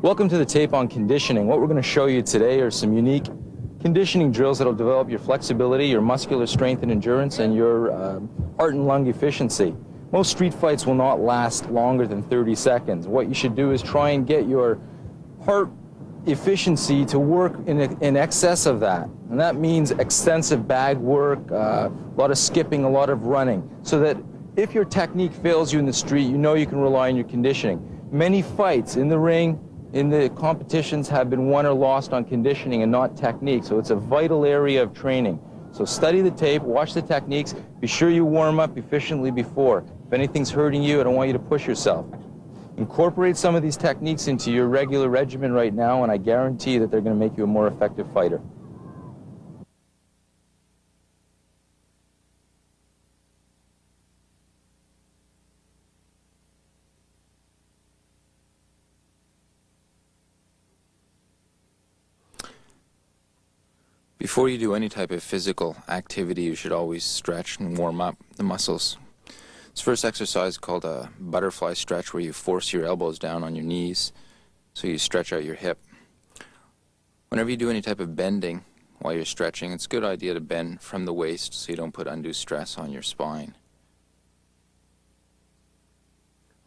Welcome to the tape on conditioning. What we're going to show you today are some unique conditioning drills that will develop your flexibility, your muscular strength and endurance, and your heart and lung efficiency. Most street fights will not last longer than 30 seconds. What you should do is try and get your heart efficiency to work in excess of that. And that means extensive bag work, a lot of skipping, a lot of running, so that if your technique fails you in the street, you know you can rely on your conditioning. Many fights in the ring, in the competitions, have been won or lost on conditioning and not technique, so it's a vital area of training. So study the tape, watch the techniques, be sure you warm up efficiently before. If anything's hurting you, I don't want you to push yourself. Incorporate some of these techniques into your regular regimen right now, and I guarantee that they're going to make you a more effective fighter. Before you do any type of physical activity, you should always stretch and warm up the muscles. This first exercise is called a butterfly stretch, where you force your elbows down on your knees so you stretch out your hip. Whenever you do any type of bending while you're stretching, it's a good idea to bend from the waist so you don't put undue stress on your spine.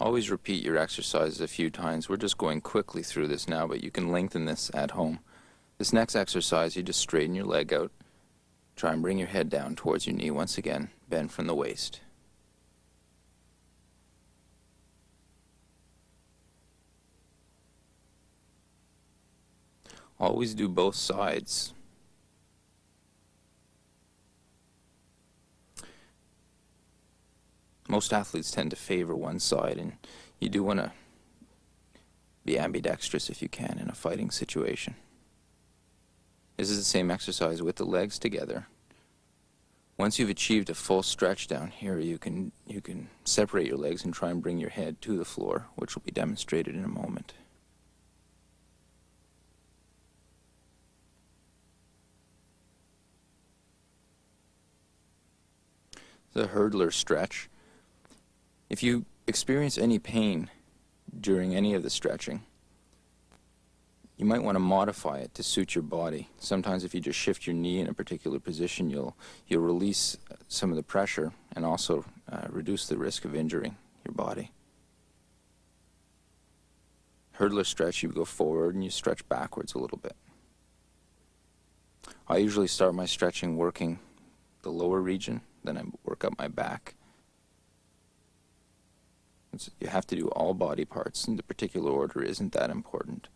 Always repeat your exercises a few times. We're just going quickly through this now, but you can lengthen this at home. This next exercise, you just straighten your leg out. Try and bring your head down towards your knee once again. Bend from the waist. Always do both sides. Most athletes tend to favor one side, and you do want to be ambidextrous if you can in a fighting situation. This is the same exercise with the legs together. Once you've achieved a full stretch down here, you can separate your legs and try and bring your head to the floor, which will be demonstrated in a moment. The hurdler stretch. If you experience any pain during any of the stretching, you might want to modify it to suit your body. Sometimes if you just shift your knee in a particular position, you'll release some of the pressure and also reduce the risk of injuring your body. Hurdler stretch, you go forward and you stretch backwards a little bit. I usually start my stretching working the lower region, then I work up my back. You have to do all body parts, and the particular order isn't that important.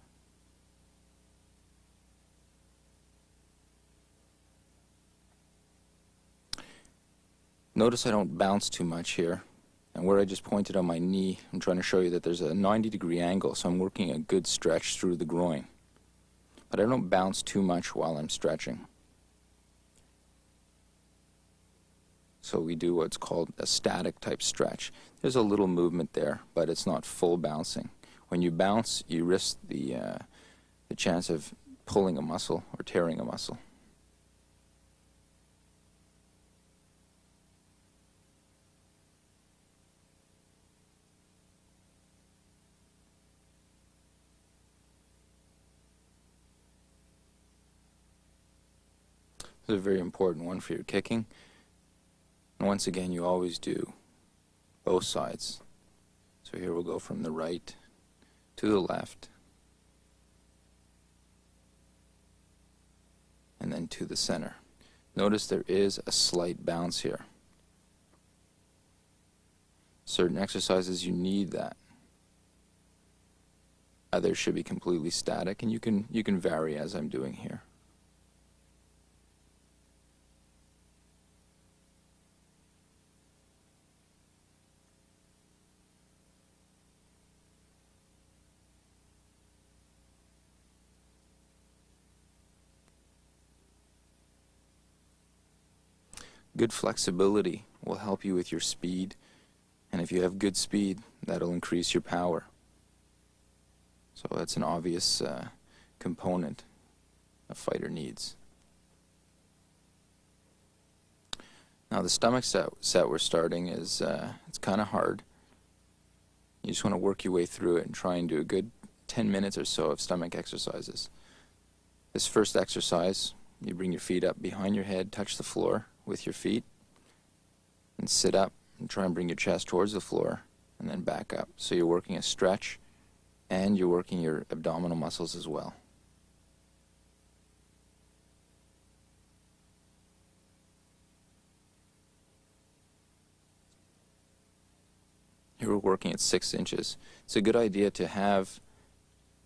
Notice I don't bounce too much here, and where I just pointed on my knee, I'm trying to show you that there's a 90-degree angle, so I'm working a good stretch through the groin. But I don't bounce too much while I'm stretching. So we do what's called a static type stretch. There's a little movement there, but it's not full bouncing. When you bounce, you risk the chance of pulling a muscle or tearing a muscle. This is a very important one for your kicking. And once again, you always do both sides. So here we'll go from the right to the left, and then to the center. Notice there is a slight bounce here. Certain exercises you need that. Others should be completely static, and you can vary as I'm doing here. Good flexibility will help you with your speed, and if you have good speed, that'll increase your power. So that's an obvious component a fighter needs. Now the stomach set we're starting is it's kind of hard. You just want to work your way through it and try and do a good 10 minutes or so of stomach exercises. This first exercise, you bring your feet up behind your head, touch the floor with your feet, and sit up and try and bring your chest towards the floor, and then back up. So you're working a stretch, and you're working your abdominal muscles as well. Here we're working at 6 inches. It's a good idea to have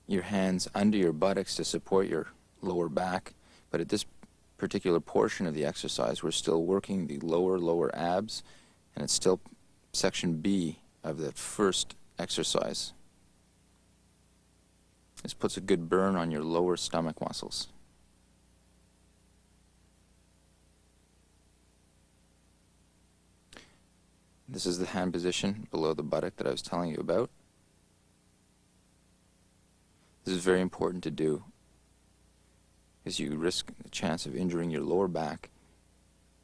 your hands under your buttocks to support your lower back, but at this particular portion of the exercise we're still working the lower abs, and it's still section B of that first exercise. This puts a good burn on your lower stomach muscles. This is the hand position below the buttock that I was telling you about. This is very important to do, because you risk the chance of injuring your lower back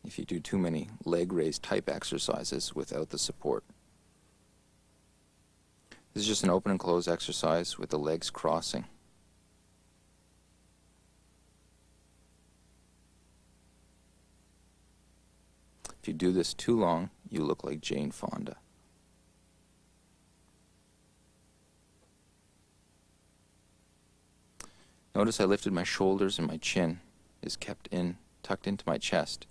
if you do too many leg raise type exercises without the support. This is just an open and close exercise with the legs crossing. If you do this too long, you look like Jane Fonda. Notice I lifted my shoulders and my chin is kept in, tucked into my chest.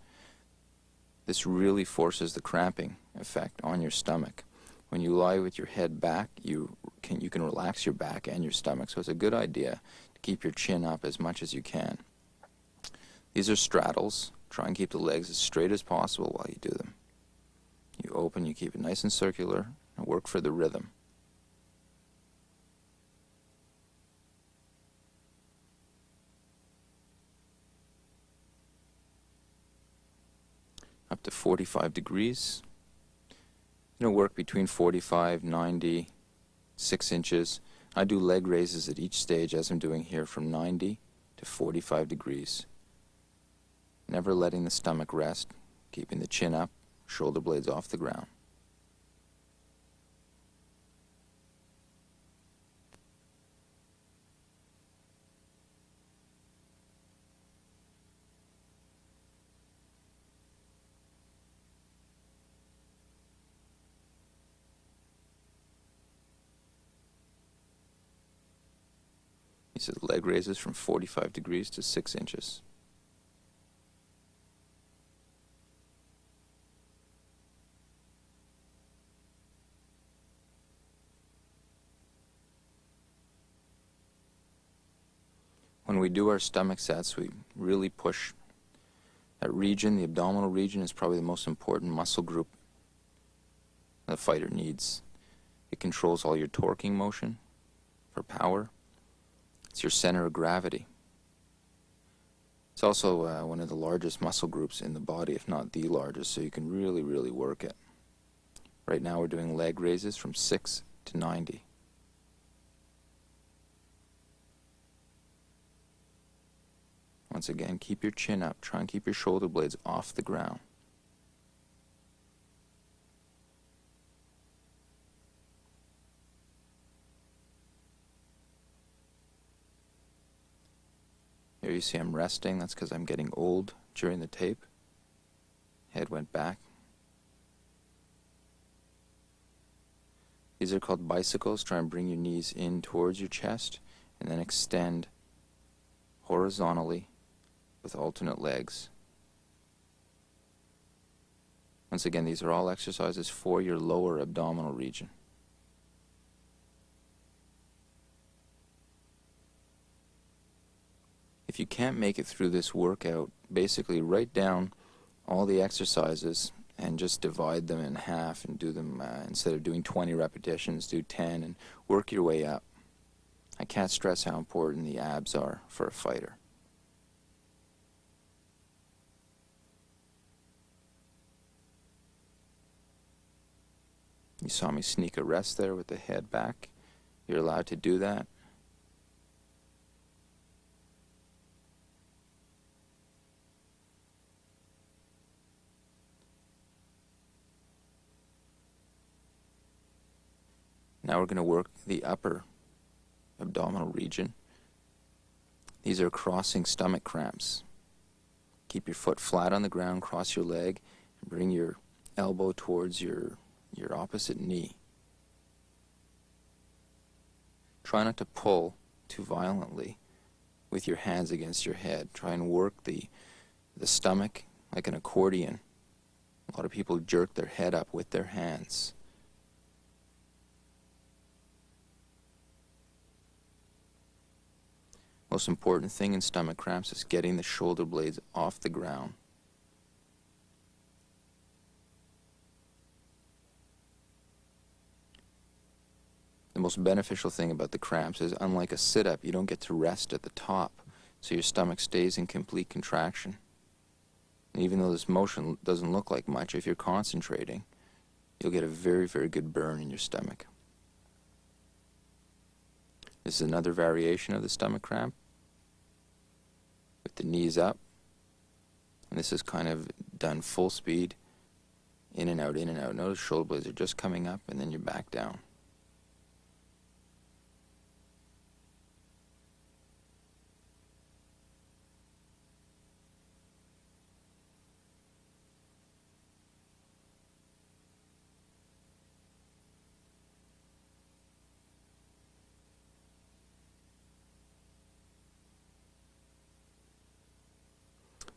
This really forces the cramping effect on your stomach. When you lie with your head back, you can relax your back and your stomach, so it's a good idea to keep your chin up as much as you can. These are straddles. Try and keep the legs as straight as possible while you do them. You open, you keep it nice and circular, and work for the rhythm. Up to 45 degrees. Work between 45, 90, 6 inches. I do leg raises at each stage, as I'm doing here, from 90 to 45 degrees. Never letting the stomach rest, keeping the chin up, shoulder blades off the ground. These are the leg raises from 45 degrees to 6 inches. When we do our stomach sets, we really push that region. The abdominal region is probably the most important muscle group the fighter needs. It controls all your torquing motion for power. It's your center of gravity. It's also one of the largest muscle groups in the body, if not the largest, so you can really work it. Right now we're doing leg raises from 6 to 90. Once again, keep your chin up. Try and keep your shoulder blades off the ground. Here you see I'm resting. That's because I'm getting old during the tape. Head went back. These are called bicycles. Try and bring your knees in towards your chest and then extend horizontally with alternate legs. Once again, these are all exercises for your lower abdominal region. If you can't make it through this workout, basically write down all the exercises and just divide them in half and do them, instead of doing 20 repetitions, do 10 and work your way up. I can't stress how important the abs are for a fighter. You saw me sneak a rest there with the head back. You're allowed to do that. Now we're going to work the upper abdominal region. These are crossing stomach cramps. Keep your foot flat on the ground, cross your leg, and bring your elbow towards your opposite knee. Try not to pull too violently with your hands against your head. Try and work the stomach like an accordion. A lot of people jerk their head up with their hands. Most important thing in stomach cramps is getting the shoulder blades off the ground. The most beneficial thing about the cramps is, unlike a sit-up, you don't get to rest at the top, so your stomach stays in complete contraction. And even though this motion doesn't look like much, if you're concentrating, you'll get a very, very good burn in your stomach. This is another variation of the stomach cramp, with the knees up. And this is kind of done full speed, in and out, in and out. Notice shoulder blades are just coming up, and then you're back down.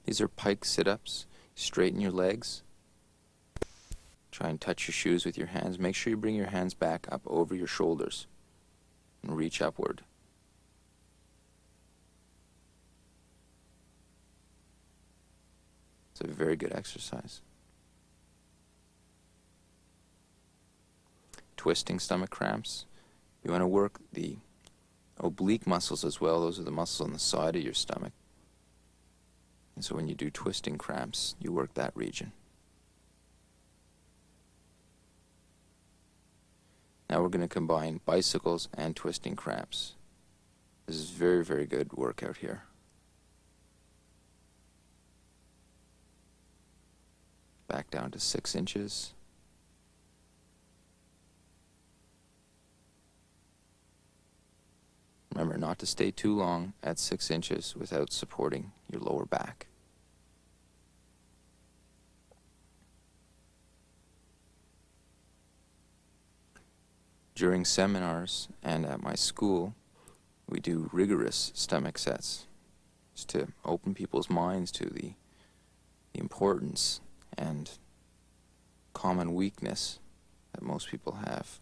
These are pike sit-ups. Straighten your legs. Try and touch your shoes with your hands. Make sure you bring your hands back up over your shoulders and reach upward. It's a very good exercise. Twisting stomach cramps. You want to work the oblique muscles as well. Those are the muscles on the side of your stomach. And so when you do twisting cramps, you work that region. Now we're going to combine bicycles and twisting cramps. This is very, very good workout here. Back down to 6 inches. Remember not to stay too long at 6 inches without supporting your lower back. During seminars and at my school, we do rigorous stomach sets just to open people's minds to the importance and common weakness that most people have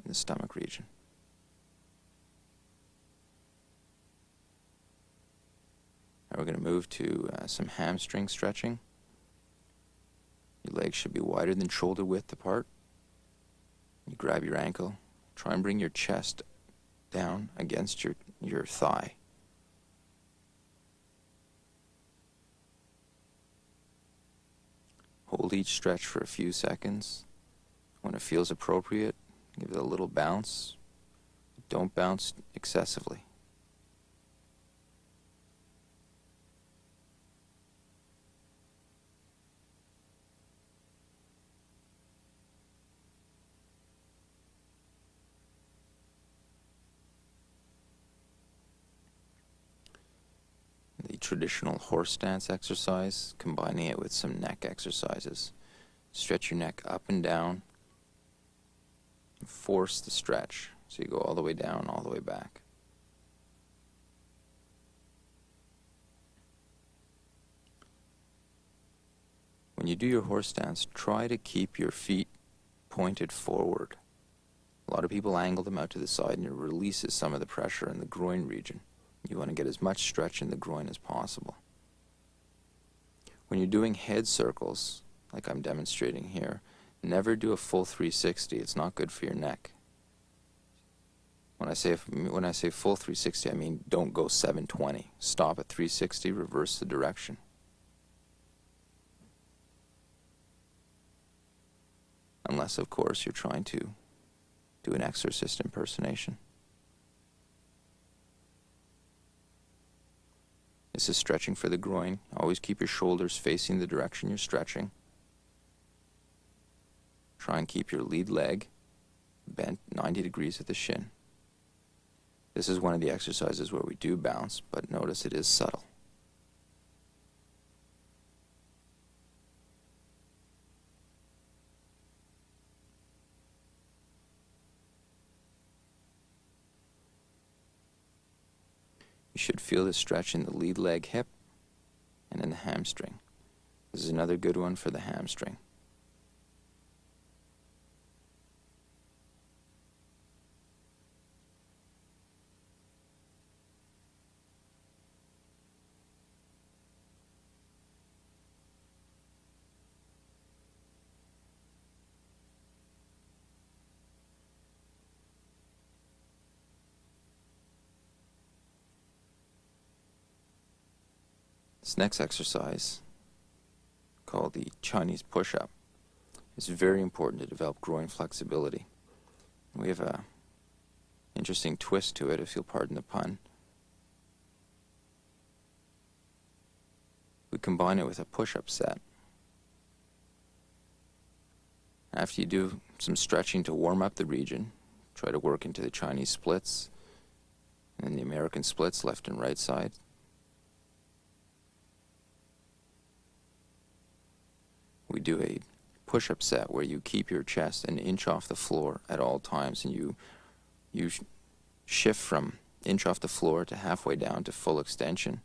in the stomach region. Now we're going to move to some hamstring stretching. Your legs should be wider than shoulder width apart. You grab your ankle. Try and bring your chest down against your thigh. Hold each stretch for a few seconds. When it feels appropriate, give it a little bounce. Don't bounce excessively. The traditional horse stance exercise, combining it with some neck exercises. Stretch your neck up and down. Force the stretch, so you go all the way down, all the way back. When you do your horse stance, try to keep your feet pointed forward. A lot of people angle them out to the side, and it releases some of the pressure in the groin region. You want to get as much stretch in the groin as possible. When you're doing head circles, like I'm demonstrating here, never do a full 360. It's not good for your neck. When I say full 360, I mean don't go 720. Stop at 360, reverse the direction. Unless, of course, you're trying to do an exorcist impersonation. This is stretching for the groin. Always keep your shoulders facing the direction you're stretching. Try and keep your lead leg bent 90 degrees at the shin. This is one of the exercises where we do bounce, but notice it is subtle. You should feel the stretch in the lead leg hip and in the hamstring. This is another good one for the hamstring. This next exercise, called the Chinese push-up, is very important to develop groin flexibility. We have a interesting twist to it, if you'll pardon the pun. We combine it with a push-up set. After you do some stretching to warm up the region, try to work into the Chinese splits and the American splits, left and right side. We do a push-up set where you keep your chest an inch off the floor at all times, and you shift from inch off the floor to halfway down to full extension.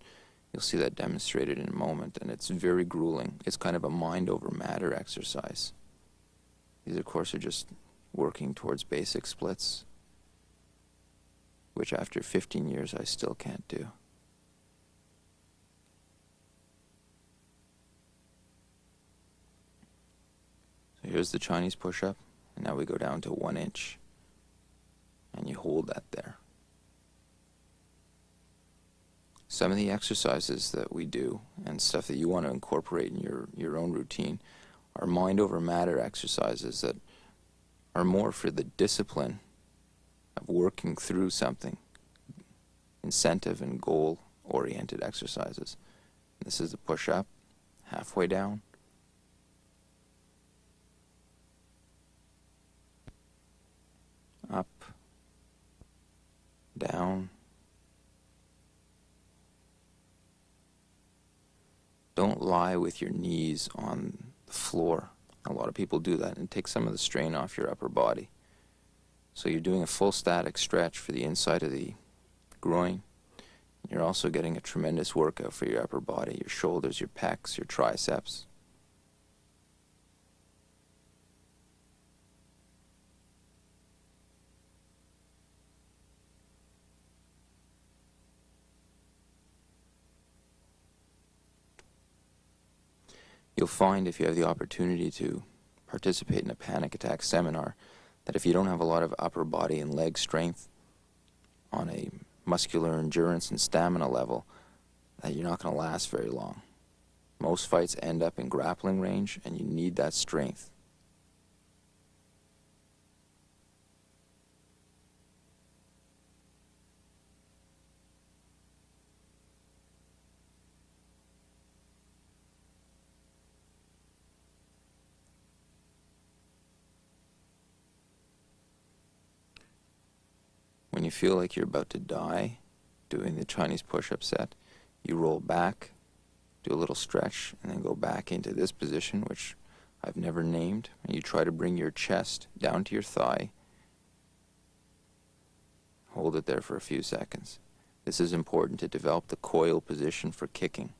You'll see that demonstrated in a moment, and it's very grueling. It's kind of a mind over matter exercise. These, of course, are just working towards basic splits, which after 15 years I still can't do. So here's the Chinese push-up, and now we go down to 1 inch, and you hold that there. Some of the exercises that we do and stuff that you want to incorporate in your own routine are mind over matter exercises that are more for the discipline of working through something, incentive and goal oriented exercises. This is the push-up, halfway down. Up, down. Don't lie with your knees on the floor. A lot of people do that and take some of the strain off your upper body. So you're doing a full static stretch for the inside of the groin. You're also getting a tremendous workout for your upper body, your shoulders, your pecs, your triceps. You'll find, if you have the opportunity to participate in a panic attack seminar, that if you don't have a lot of upper body and leg strength on a muscular endurance and stamina level, that you're not going to last very long. Most fights end up in grappling range, and you need that strength. When you feel like you're about to die doing the Chinese push-up set, you roll back, do a little stretch, and then go back into this position, which I've never named, and you try to bring your chest down to your thigh. Hold it there for a few seconds. This is important to develop the coil position for kicking.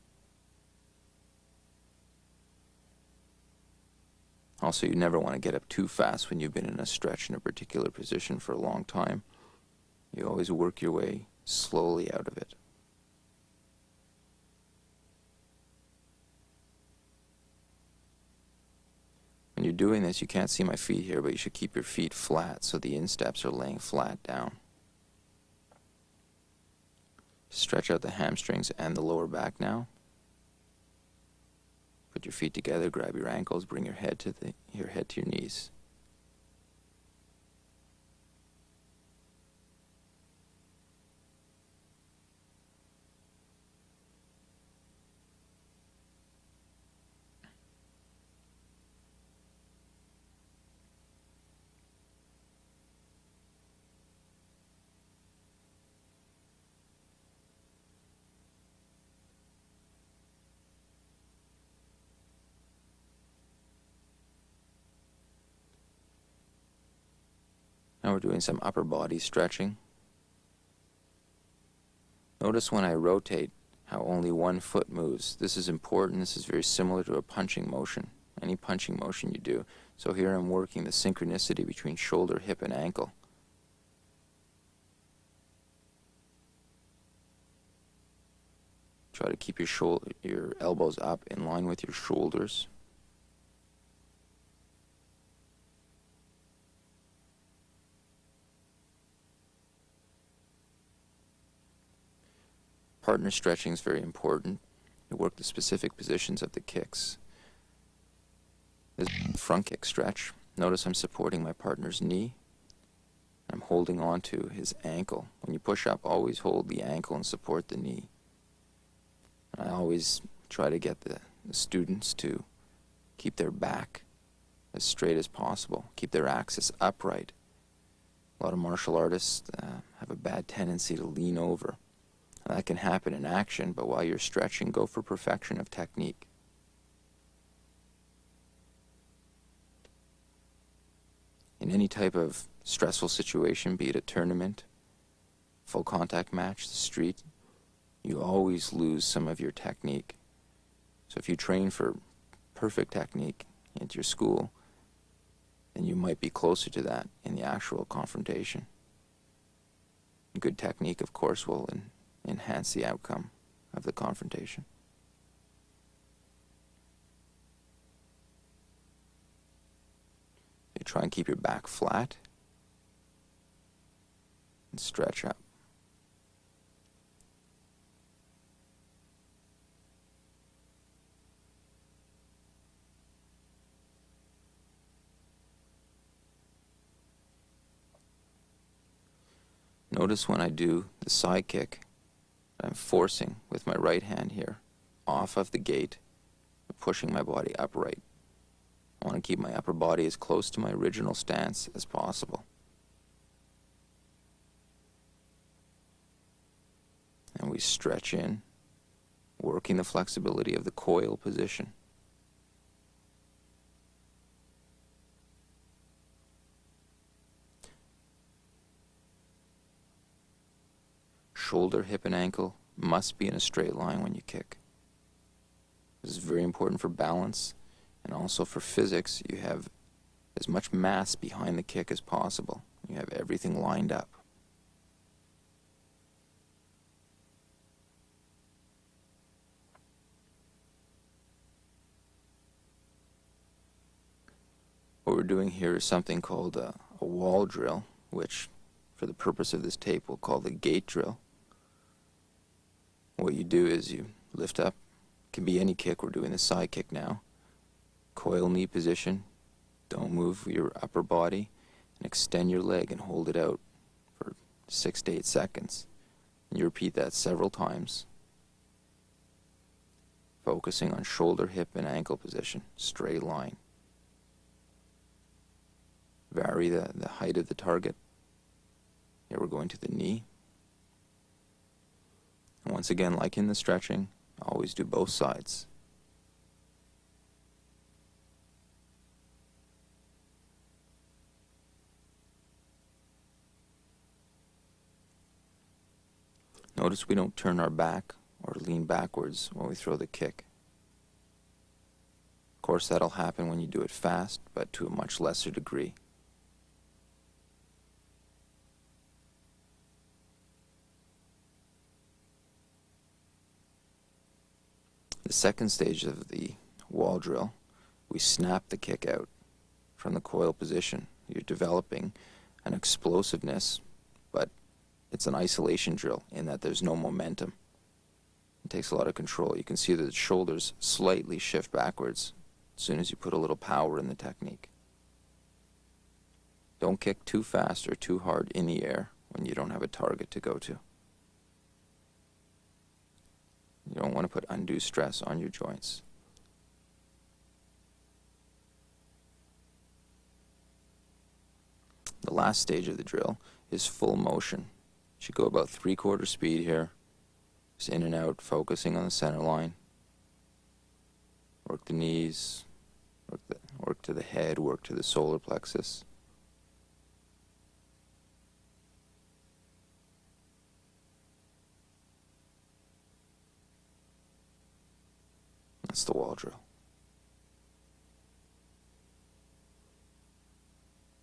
Also, you never want to get up too fast when you've been in a stretch in a particular position for a long time. You always work your way slowly out of it. When you're doing this, you can't see my feet here, but you should keep your feet flat so the insteps are laying flat down. Stretch out the hamstrings and the lower back now. Put your feet together, grab your ankles, bring your head to your knees. Now we're doing some upper body stretching. Notice when I rotate how only one foot moves. This is important. This is very similar to a punching motion, any punching motion you do. So here I'm working the synchronicity between shoulder, hip, and ankle. Try to keep your elbows up in line with your shoulders. Partner stretching is very important. You work the specific positions of the kicks. This front kick stretch. Notice I'm supporting my partner's knee. I'm holding on to his ankle. When you push up, always hold the ankle and support the knee. I always try to get the students to keep their back as straight as possible, keep their axis upright. A lot of martial artists have a bad tendency to lean over. Now, that can happen in action, but while you're stretching, go for perfection of technique. In any type of stressful situation, be it a tournament, full contact match, the street, you always lose some of your technique. So if you train for perfect technique at your school, then you might be closer to that in the actual confrontation. Good technique, of course, will enhance the outcome of the confrontation. You try and keep your back flat and stretch up. Notice when I do the side kick, I'm forcing with my right hand here off of the gate, pushing my body upright. I want to keep my upper body as close to my original stance as possible. And we stretch in, working the flexibility of the coil position. Shoulder, hip, and ankle must be in a straight line when you kick. This is very important for balance and also for physics. You have as much mass behind the kick as possible. You have everything lined up. What we're doing here is something called a wall drill, which for the purpose of this tape we'll call the gate drill. What you do is you lift up, can be any kick, we're doing the side kick now. Coil knee position, don't move your upper body, and extend your leg and hold it out for 6 to 8 seconds. And you repeat that several times, focusing on shoulder, hip, and ankle position, straight line. Vary the height of the target. Here we're going to the knee. And once again, like in the stretching, always do both sides. Notice we don't turn our back or lean backwards when we throw the kick. Of course, that'll happen when you do it fast, but to a much lesser degree. The second stage of the wall drill, we snap the kick out from the coil position. You're developing an explosiveness, but it's an isolation drill in that there's no momentum. It takes a lot of control. You can see that the shoulders slightly shift backwards as soon as you put a little power in the technique. Don't kick too fast or too hard in the air when you don't have a target to go to. You don't want to put undue stress on your joints. The last stage of the drill is full motion. You should go about 3/4 speed here. Just in and out, focusing on the center line. Work the knees, work to the head, work to the solar plexus. That's the wall drill.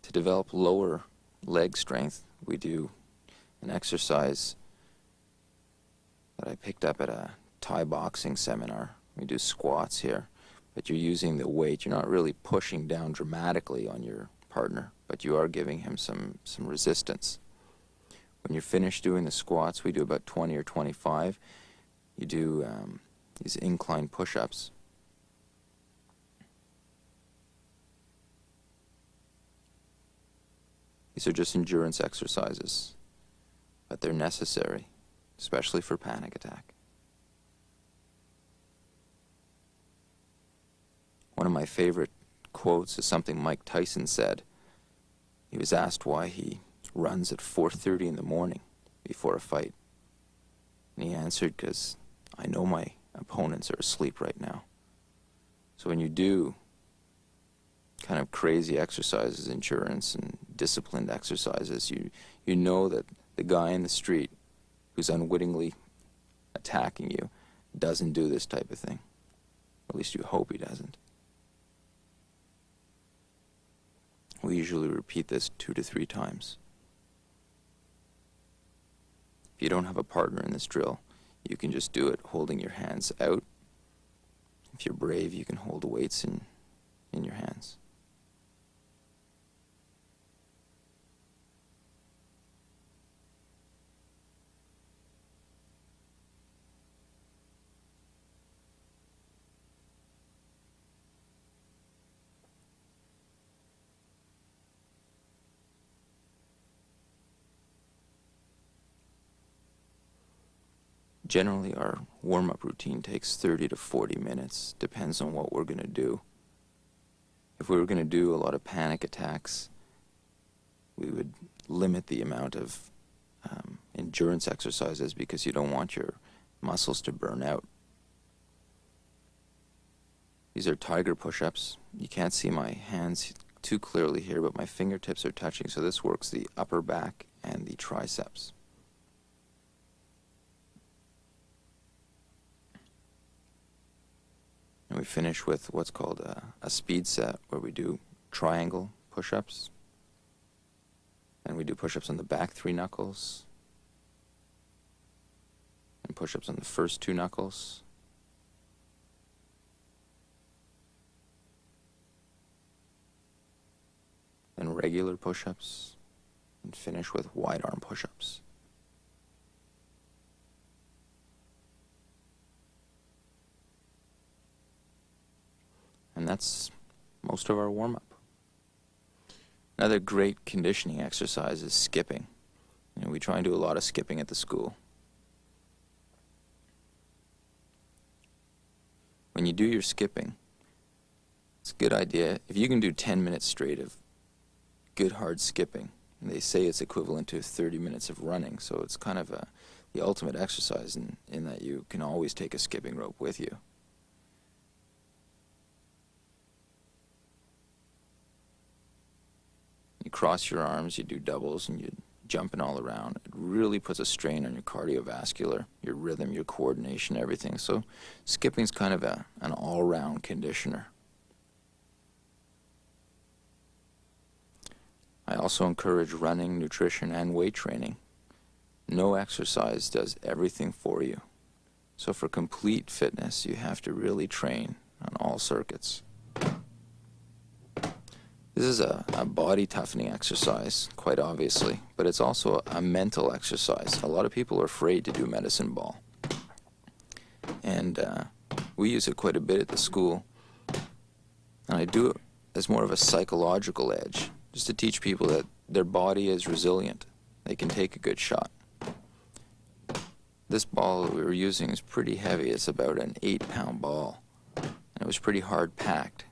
To develop lower leg strength, we do an exercise that I picked up at a Thai boxing seminar. We do squats here, but you're using the weight. You're not really pushing down dramatically on your partner, but you are giving him some resistance. When you're finished doing the squats, we do about 20 or 25. You do these incline push-ups. These are just endurance exercises, but they're necessary, especially for panic attack. One of my favorite quotes is something Mike Tyson said. He was asked why he runs at 4:30 in the morning before a fight. And he answered, because I know my opponents are asleep right now. So when you do kind of crazy exercises, endurance and disciplined exercises, you know that the guy in the street who's unwittingly attacking you doesn't do this type of thing. At least you hope he doesn't. We usually repeat this 2 to 3 times. If you don't have a partner in this drill, you can just do it holding your hands out. If you're brave, you can hold weights in your hands. Generally, our warm-up routine takes 30 to 40 minutes, depends on what we're going to do. If we were going to do a lot of panic attacks, we would limit the amount of endurance exercises because you don't want your muscles to burn out. These are tiger push-ups. You can't see my hands too clearly here, but my fingertips are touching, so this works the upper back and the triceps. And we finish with what's called a speed set, where we do triangle push-ups. And we do push-ups on the back 3 knuckles. And push-ups on the first 2 knuckles. Then regular push-ups. And finish with wide arm push-ups. And that's most of our warm-up. Another great conditioning exercise is skipping. We try and do a lot of skipping at the school. When you do your skipping, it's a good idea. If you can do 10 minutes straight of good hard skipping, and they say it's equivalent to 30 minutes of running, so it's kind of the ultimate exercise in that you can always take a skipping rope with you. You cross your arms, you do doubles, and you're jumping all around. It really puts a strain on your cardiovascular, your rhythm, your coordination, everything. So skipping's kind of an all-round conditioner. I also encourage running, nutrition, and weight training. No exercise does everything for you. So for complete fitness, you have to really train on all circuits. This is a body toughening exercise, quite obviously, but it's also a mental exercise. A lot of people are afraid to do medicine ball. And we use it quite a bit at the school. And I do it as more of a psychological edge, just to teach people that their body is resilient. They can take a good shot. This ball that we were using is pretty heavy. It's about an 8-pound ball. And it was pretty hard packed.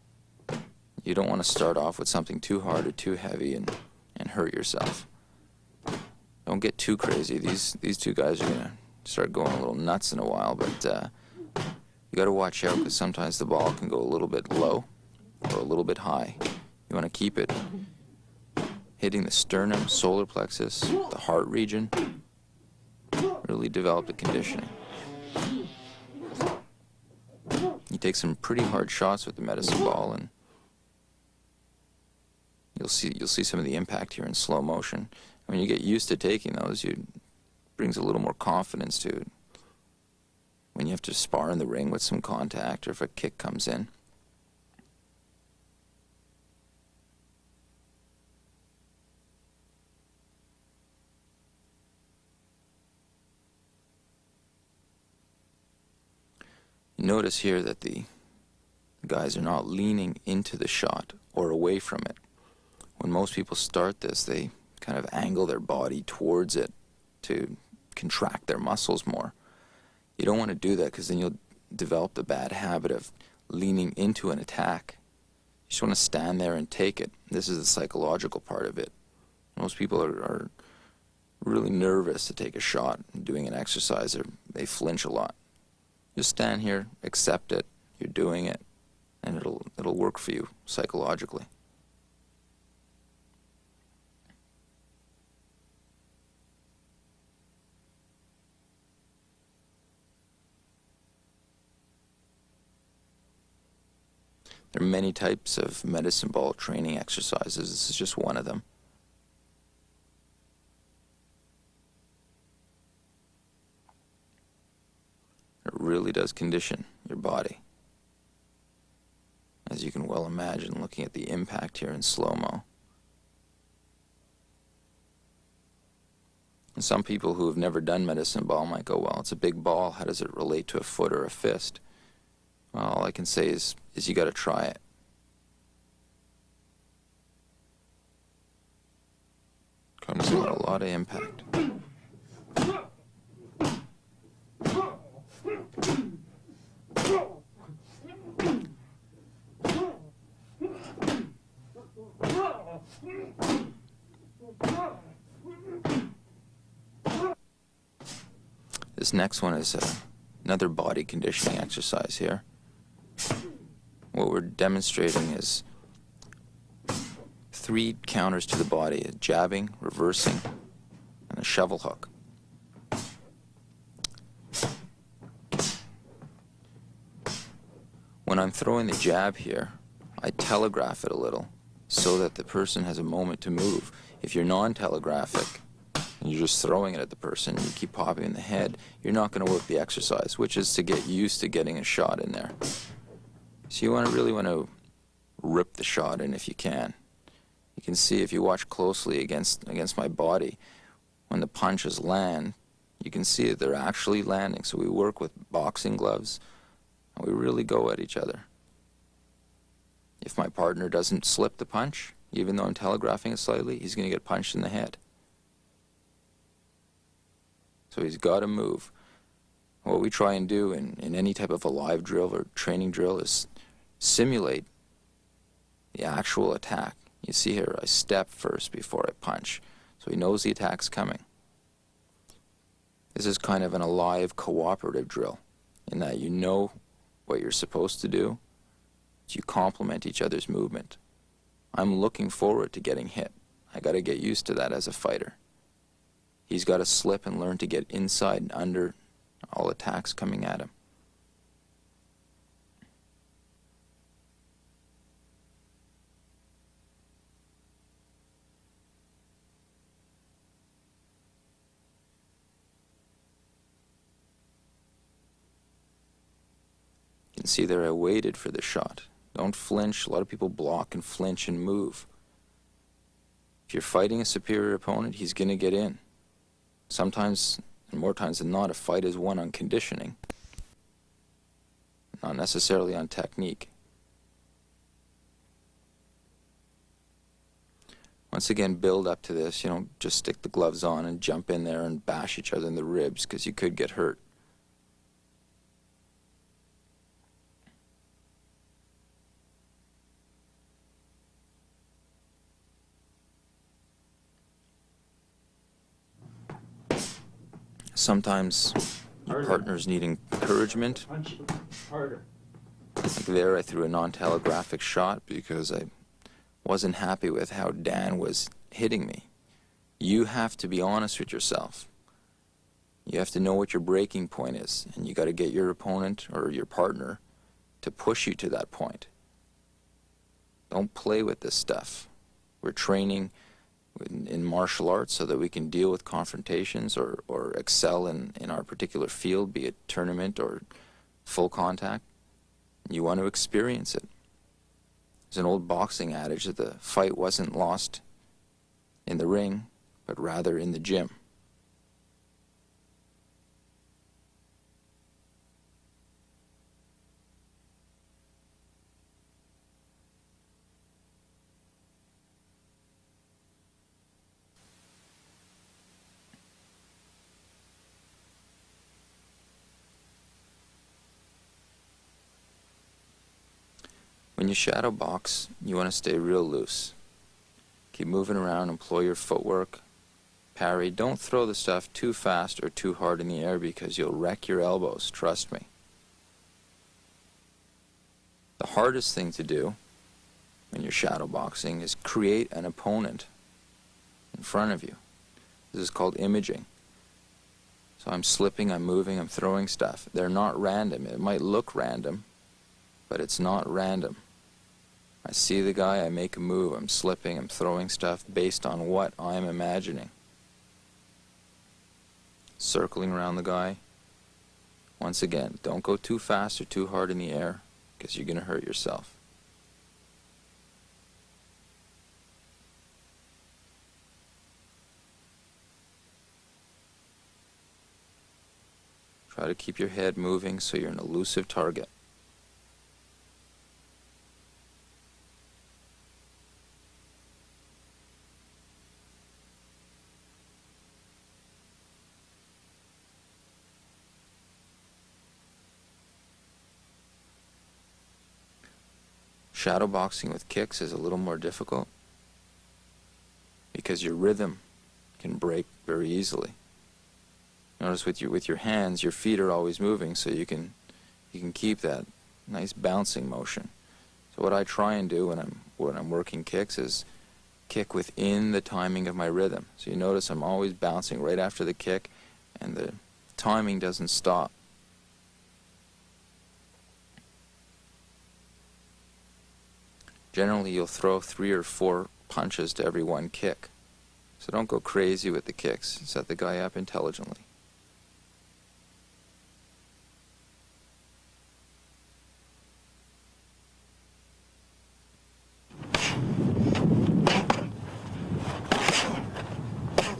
You don't want to start off with something too hard or too heavy and hurt yourself. Don't get too crazy. These 2 guys are going to start going a little nuts in a while, but you got to watch out because sometimes the ball can go a little bit low or a little bit high. You want to keep it hitting the sternum, solar plexus, the heart region. Really develop the conditioning. You take some pretty hard shots with the medicine ball, and you'll see some of the impact here in slow motion. When you get used to taking those, it brings a little more confidence to it. When you have to spar in the ring with some contact, or if a kick comes in. You notice here that the guys are not leaning into the shot or away from it. When most people start this, they kind of angle their body towards it to contract their muscles more. You don't want to do that, because then you'll develop the bad habit of leaning into an attack. You just want to stand there and take it. This is the psychological part of it. Most people are really nervous to take a shot doing an exercise, or they flinch a lot. Just stand here, accept it, you're doing it, and it'll work for you psychologically. There are many types of medicine ball training exercises. This is just one of them. It really does condition your body, as you can well imagine looking at the impact here in slow-mo. And some people who have never done medicine ball might go, well, it's a big ball, how does it relate to a foot or a fist? Well, all I can say is you got to try it. Comes with a lot of impact. This next one is another body conditioning exercise here. What we're demonstrating is 3 counters to the body: a jabbing, reversing, and a shovel hook. When I'm throwing the jab here, I telegraph it a little so that the person has a moment to move. If you're non-telegraphic and you're just throwing it at the person, you keep popping in the head, you're not going to work the exercise, which is to get used to getting a shot in there. So you really want to rip the shot in if you can. You can see if you watch closely against my body, when the punches land, you can see that they're actually landing. So we work with boxing gloves, and we really go at each other. If my partner doesn't slip the punch, even though I'm telegraphing it slightly, he's going to get punched in the head. So he's got to move. What we try and do in any type of a live drill or training drill is simulate the actual attack. You see here, I step first before I punch. So he knows the attack's coming. This is kind of an alive cooperative drill, in that you know what you're supposed to do, but you complement each other's movement. I'm looking forward to getting hit. I got to get used to that as a fighter. He's got to slip and learn to get inside and under all attacks coming at him. You can see there I waited for the shot. Don't flinch. A lot of people block and flinch and move. If you're fighting a superior opponent, he's going to get in. Sometimes, and more times than not, a fight is won on conditioning, not necessarily on technique. Once again, build up to this. You don't just stick the gloves on and jump in there and bash each other in the ribs, because you could get hurt. Sometimes your partner's needing encouragement. Harder. Like there, I threw a non-telegraphic shot because I wasn't happy with how Dan was hitting me. You have to be honest with yourself. You have to know what your breaking point is, and you got to get your opponent or your partner to push you to that point. Don't play with this stuff. We're training in martial arts so that we can deal with confrontations or excel in our particular field, be it tournament or full contact. You want to experience it. There's an old boxing adage that the fight wasn't lost in the ring, but rather in the gym. When you shadow box, you want to stay real loose. Keep moving around, employ your footwork, parry. Don't throw the stuff too fast or too hard in the air because you'll wreck your elbows, trust me. The hardest thing to do when you're shadow boxing is create an opponent in front of you. This is called imaging. So I'm slipping, I'm moving, I'm throwing stuff. They're not random. It might look random, but it's not random. I see the guy, I make a move, I'm slipping, I'm throwing stuff based on what I'm imagining. Circling around the guy. Once again, don't go too fast or too hard in the air because you're going to hurt yourself. Try to keep your head moving so you're an elusive target. Shadow boxing with kicks is a little more difficult because your rhythm can break very easily. Notice with your hands, your feet are always moving, so you can keep that nice bouncing motion. So what I try and do when I'm working kicks is kick within the timing of my rhythm. So you notice I'm always bouncing right after the kick, and the timing doesn't stop. Generally, you'll throw 3 or 4 punches to every one kick. So don't go crazy with the kicks. Set the guy up intelligently.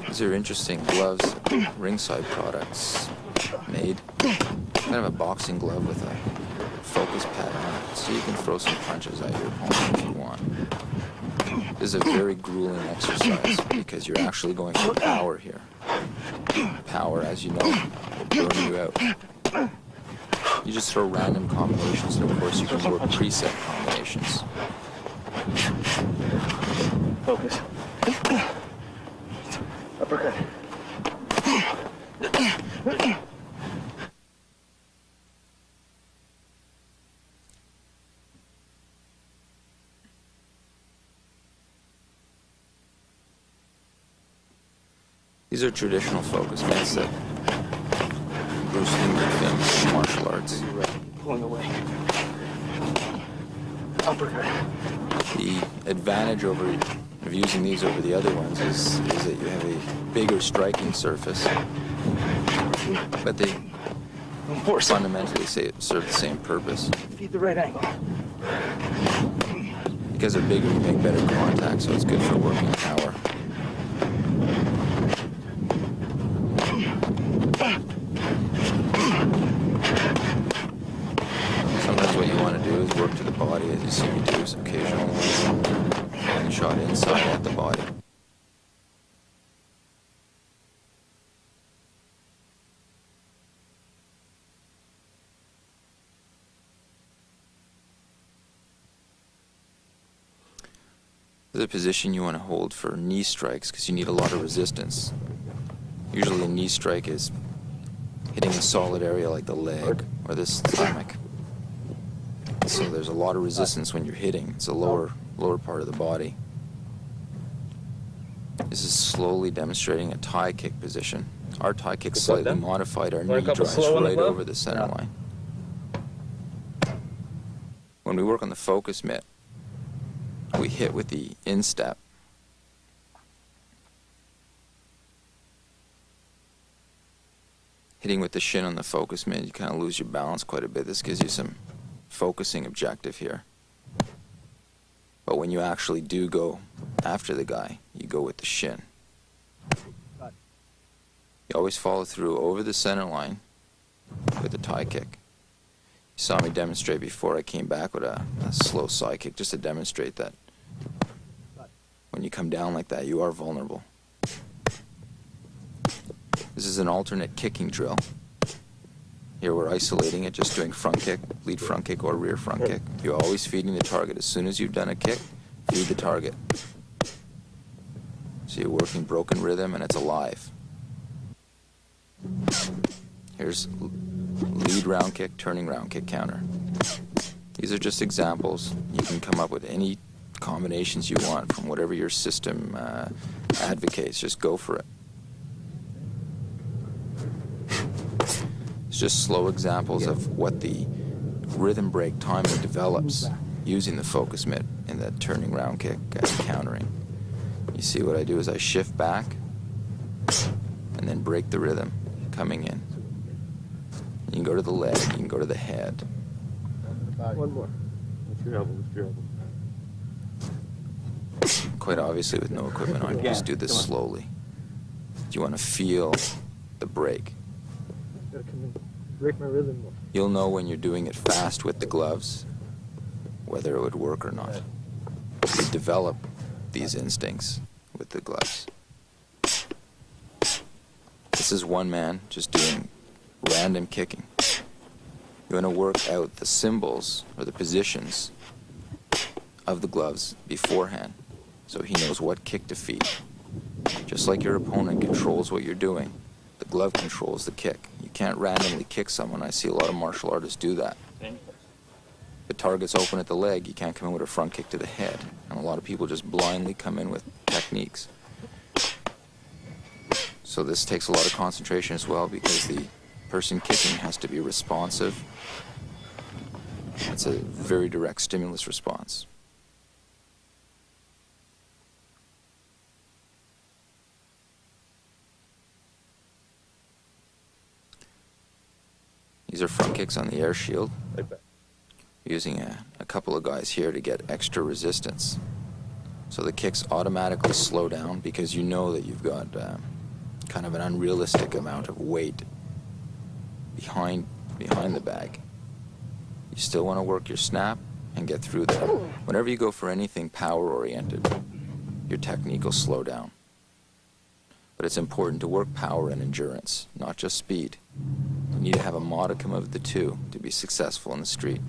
These are interesting gloves, Ringside Products made. Kind of a boxing glove with a focus pad on it, so you can throw some punches at your opponent if you want. This is a very grueling exercise because you're actually going for power here. Power, as you know, will burn you out. You just throw random combinations, and of course you can work preset combinations. Focus. Uppercut. These are traditional focus methods that Bruce Lee made famous in martial arts. Pulling away. Uppercut. The advantage of using these over the other ones is that you have a bigger striking surface, but they fundamentally serve the same purpose. Keep the right angle. Because they're bigger, you make better contact, so it's good for working power. Sometimes what you want to do is work to the body, as you see me do occasionally, and shot inside at the body. This is a position you want to hold for knee strikes because you need a lot of resistance. Usually a knee strike is hitting a solid area like the leg or the stomach. So there's a lot of resistance when you're hitting. It's the lower part of the body. This is slowly demonstrating a tie kick position. Our tie kick's slightly modified. Our knee drives right over the center line. When we work on the focus mitt, we hit with the instep. Hitting with the shin on the focus mitt, you kind of lose your balance quite a bit. This gives you some focusing objective here. But when you actually do go after the guy, you go with the shin. You always follow through over the center line with a tie kick. You saw me demonstrate before. I came back with a slow side kick just to demonstrate that when you come down like that, you are vulnerable. This is an alternate kicking drill. Here we're isolating it, just doing front kick, lead front kick, or rear front kick. You're always feeding the target. As soon as you've done a kick, feed the target. So you're working broken rhythm and it's alive. Here's lead round kick, turning round kick counter. These are just examples. You can come up with any combinations you want from whatever your system advocates. Just go for it. It's just slow examples of what the rhythm break timing develops using the focus mitt in that turning round kick and countering. You see what I do is I shift back and then break the rhythm coming in. You can go to the leg, you can go to the head. One more. Lift your elbow, lift your elbow. Quite obviously with no equipment on, you just do this slowly. You want to feel the break. Gotta come in. Break my rhythm more. You'll know when you're doing it fast with the gloves whether it would work or not. You develop these instincts with the gloves. This is one man just doing random kicking. You want to work out the symbols or the positions of the gloves beforehand so he knows what kick to feed. Just like your opponent controls what you're doing, the glove controls the kick. You can't randomly kick someone. I see a lot of martial artists do that. If the target's open at the leg, you can't come in with a front kick to the head. And a lot of people just blindly come in with techniques. So this takes a lot of concentration as well because the person kicking has to be responsive. It's a very direct stimulus response. These are front kicks on the air shield. Using a couple of guys here to get extra resistance. So the kicks automatically slow down because you know that you've got kind of an unrealistic amount of weight behind the bag. You still want to work your snap and get through that. Whenever you go for anything power-oriented, your technique will slow down. But it's important to work power and endurance, not just speed. You need to have a modicum of the two to be successful in the street.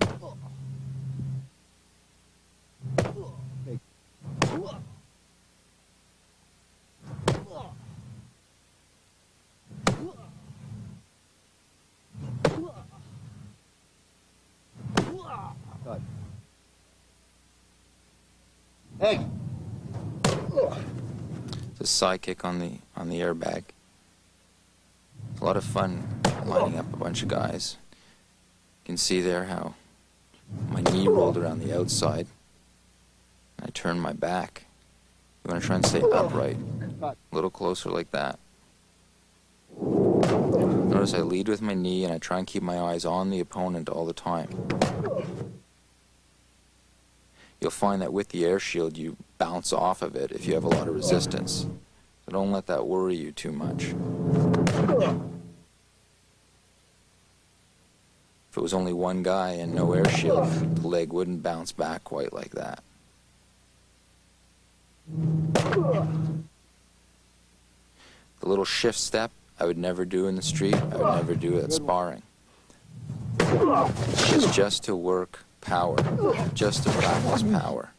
Hey. It's a side kick on the airbag. It's a lot of fun lining up a bunch of guys. You can see there how my knee rolled around the outside. And I turned my back. You want to try and stay upright. A little closer like that. Notice I lead with my knee and I try and keep my eyes on the opponent all the time. You'll find that with the air shield you bounce off of it if you have a lot of resistance. So don't let that worry you too much. If it was only one guy and no air shield, the leg wouldn't bounce back quite like that. The little shift step I would never do in the street. I would never do it at sparring. It's just to work power, just to practice power.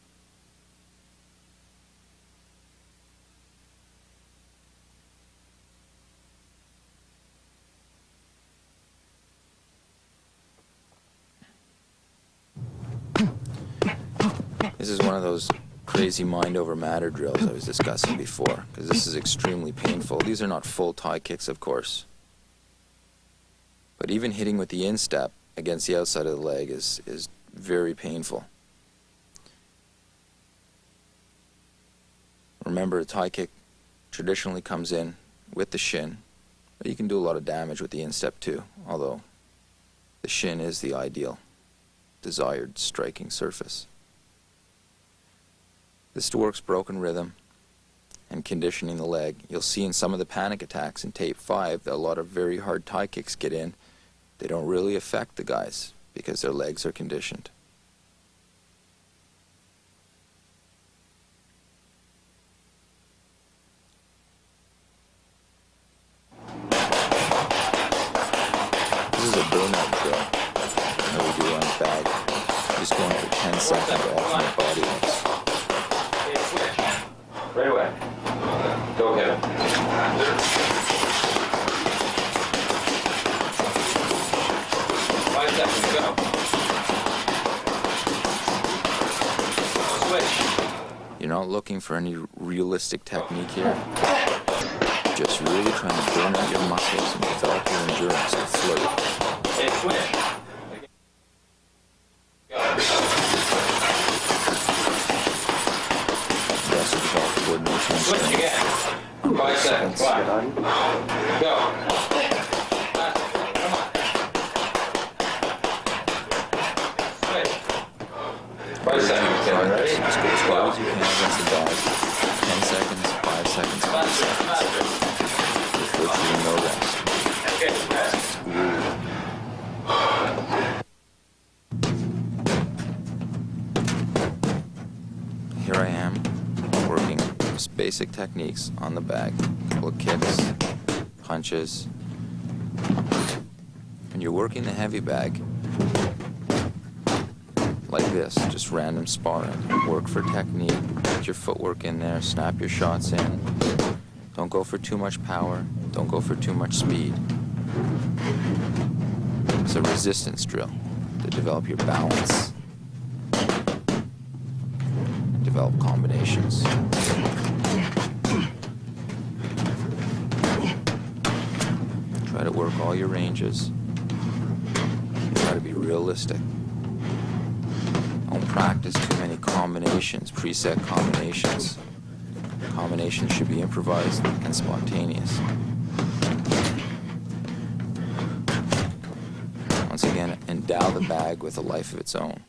This is one of those crazy mind over matter drills I was discussing before, because this is extremely painful. These are not full tie kicks, of course. But even hitting with the instep against the outside of the leg is very painful. Remember, a tie kick traditionally comes in with the shin, but you can do a lot of damage with the instep too, although the shin is the ideal, desired striking surface. This works broken rhythm and conditioning the leg. You'll see in some of the panic attacks in tape 5 that a lot of very hard tie kicks get in. They don't really affect the guys because their legs are conditioned. This is a burnout drill that we do on the bag. Just going for 10 seconds alternate body lifts. Right away. Go hit him. 5 seconds, go. Switch. You're not looking for any realistic technique here. Just really trying to burn out your muscles and develop your endurance to flirt. Hey, switch. You also develop coordination and Switch strength. again. 5 seconds. Go. Come on. Switch. 5 seconds. Ready? Just go as low as you can against the bag. 10 seconds, 5 seconds, 5 seconds. With virtually no rest. Okay, rest. Here I am, working just basic techniques on the bag. A couple of kicks, punches. When you're working the heavy bag, like this, just random sparring. Work for technique, get your footwork in there, snap your shots in. Don't go for too much power, don't go for too much speed. It's a resistance drill to develop your balance, develop combinations. Try to work all your ranges. Try to be realistic. Don't practice too many combinations, preset combinations. Combinations should be improvised and spontaneous. Once again, endow the bag with a life of its own.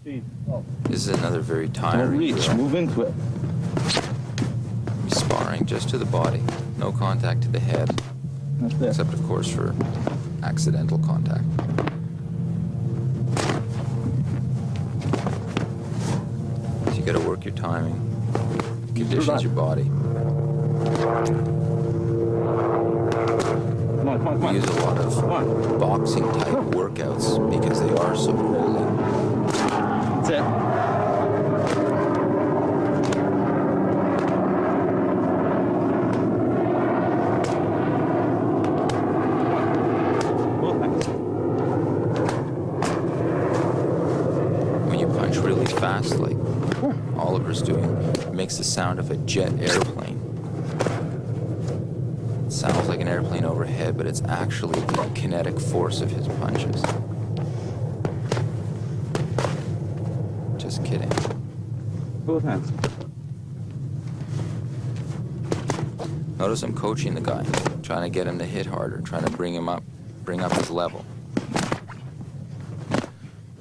This is another very tiring reach. drill. Move into it. Sparring just to the body, no contact to the head, That's it. except of course for accidental contact. So you got to work your timing, conditions your body. Come on, come on, come We on. use a lot of Come on. boxing type workouts because they are so grueling. That's it. When you punch really fast, like Oliver's doing, it makes the sound of a jet airplane. It sounds like an airplane overhead, but it's actually the kinetic force of his punches. Just kidding. Both hands. Notice I'm coaching the guy, trying to get him to hit harder, trying to bring up his level.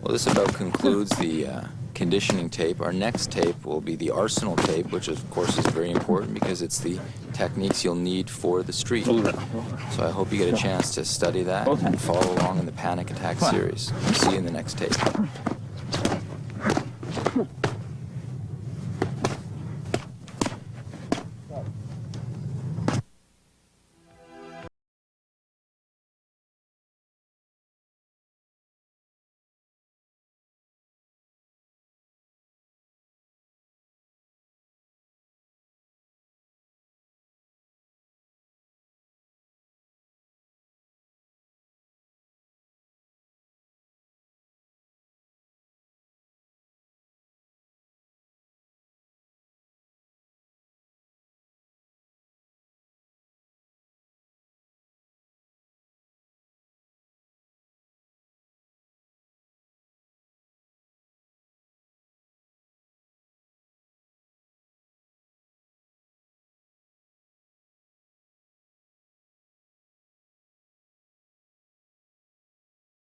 Well, this about concludes the conditioning tape. Our next tape will be the arsenal tape, which of course is very important because it's the techniques you'll need for the street. So I hope you get a chance to study that and follow along in the Panic Attack series. See you in the next tape.